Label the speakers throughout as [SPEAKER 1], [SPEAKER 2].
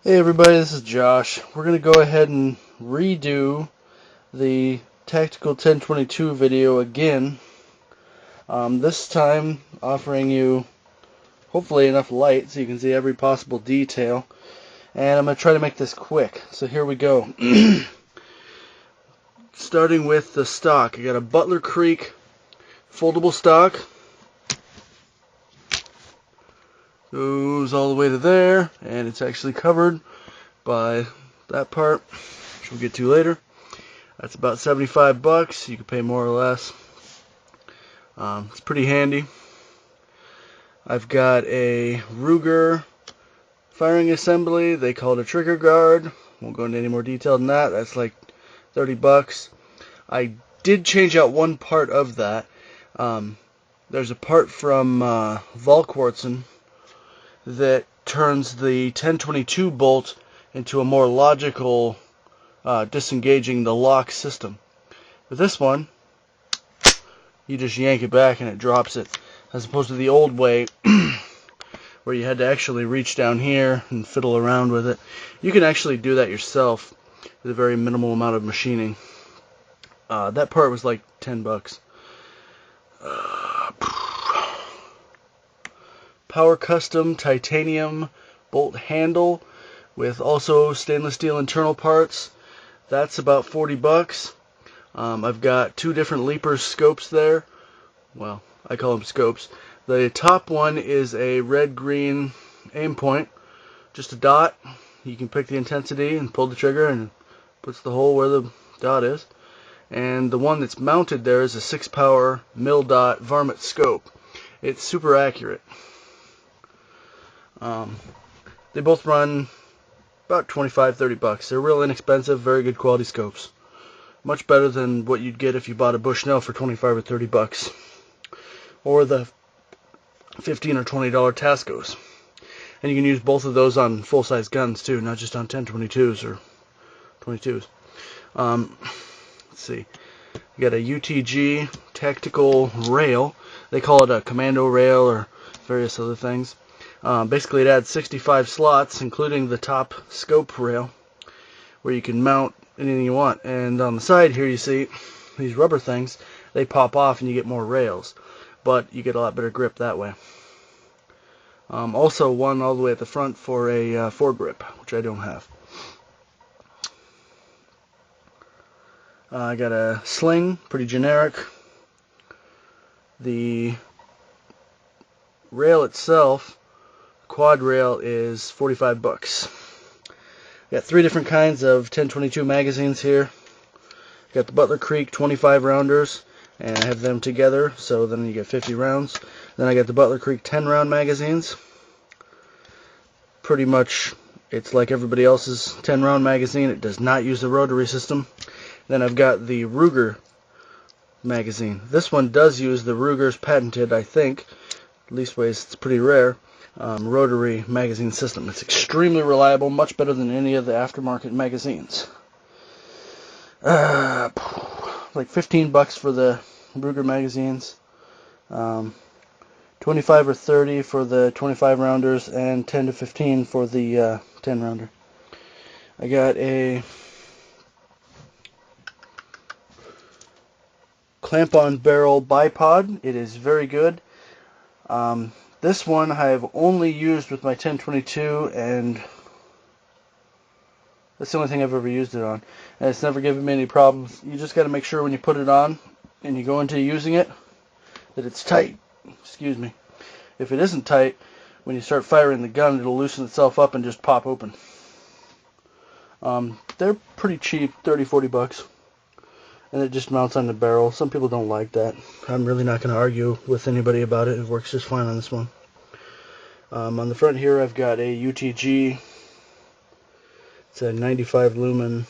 [SPEAKER 1] Hey everybody, this is Josh. We're going to go ahead and redo the Tactical 1022 video again. This time offering you hopefully enough light so you can see every possible detail. And I'm going to try to make this quick. So here we go. Starting with the stock. I got a Butler Creek foldable stock. Goes all the way to there, and it's actually covered by that part, which we'll get to later. That's about $75. You can pay more or less. It's pretty handy. I've got a Ruger firing assembly. They call it a trigger guard. Won't go into any more detail than that. That's like $30. I did change out one part of that. There's a part from Volquartsen that turns the 1022 bolt into a more logical disengaging the lock system. With this one, you just yank it back and it drops it, as opposed to the old way where you had to actually reach down here and fiddle around with it. You can actually do that yourself with a very minimal amount of machining. That part was like $10. Power Custom titanium bolt handle with also stainless steel internal parts. That's about $40. I've got two different Leaper scopes there. Well, I call them scopes. The top one is a red-green aim point, just a dot. You can pick the intensity and pull the trigger and it puts the hole where the dot is. And the one that's mounted there is a 6-power mil-dot varmint scope. It's super accurate. They both run about $25-30. They're real inexpensive, very good quality scopes. Much better than what you'd get if you bought a Bushnell for $25 or $30. Or the $15 or $20 Tascos. And you can use both of those on full-size guns too, not just on 1022s or 22s. Let's see. You got a UTG tactical rail. They call it a commando rail or various other things. Basically, it adds 65 slots, including the top scope rail, where you can mount anything you want. And on the side here, you see these rubber things. They pop off, and you get more rails, but you get a lot better grip that way. Also, one all the way at the front for a foregrip, which I don't have. I got a sling, pretty generic. The rail itself, quad rail, is $45. Got three different kinds of 1022 magazines here. Got the Butler Creek 25 rounders, and I have them together, so then you get 50 rounds. Then I got the Butler Creek 10 round magazines. Pretty much it's like everybody else's 10 round magazine. It does not use the rotary system. Then I've got the Ruger magazine. This one does use the Ruger's patented, I think, leastways it's pretty rare, rotary magazine system. It's extremely reliable, much better than any of the aftermarket magazines. Like $15 for the Ruger magazines, 25 or 30 for the 25 rounders, and 10 to 15 for the 10 rounder. I got a clamp-on barrel bipod. It is very good. This one I've only used with my 1022, and that's the only thing I've ever used it on. And it's never given me any problems. You just got to make sure when you put it on and you go into using it that it's tight. Excuse me. If it isn't tight, when you start firing the gun, it'll loosen itself up and just pop open. They're pretty cheap, $30-40. And it just mounts on the barrel. Some people don't like that. I'm really not going to argue with anybody about it. It works just fine on this one. On the front here, I've got a UTG. It's a 95 lumen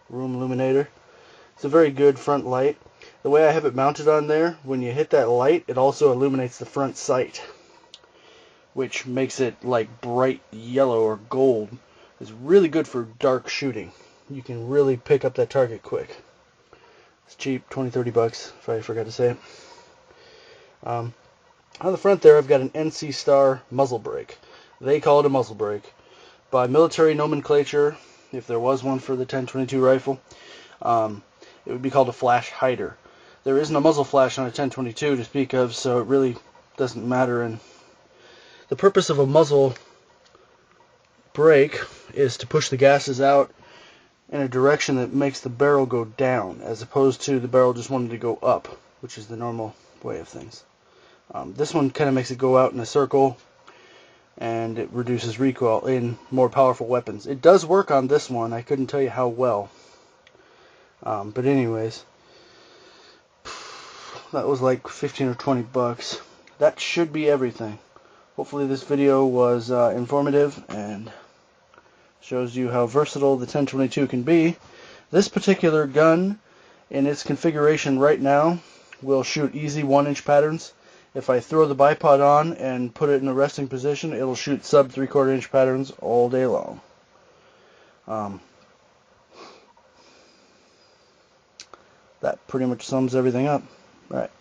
[SPEAKER 1] room illuminator. It's a very good front light. The way I have it mounted on there, when you hit that light, it also illuminates the front sight, which makes it like bright yellow or gold. It's really good for dark shooting. You can really pick up that target quick. It's cheap, $20-30, if I forgot to say it. On the front there, I've got an NC Star muzzle brake. They call it a muzzle brake. by military nomenclature, if there was one for the 1022 rifle, it would be called a flash hider. There isn't a muzzle flash on a 1022 to speak of, so it really doesn't matter. And the purpose of a muzzle brake is to push the gases out in a direction that makes the barrel go down, as opposed to the barrel just wanting to go up, which is the normal way of things. This one kind of makes it go out in a circle, and it reduces recoil in more powerful weapons. It does work on this one. I couldn't tell you how well. But anyways, that was like 15 or 20 bucks. That should be everything. Hopefully this video was informative and shows you how versatile the 1022 can be. This particular gun, in its configuration right now, will shoot easy 1-inch patterns. If I throw the bipod on and put it in a resting position, it'll shoot sub 3/4 inch patterns all day long. That pretty much sums everything up. All right.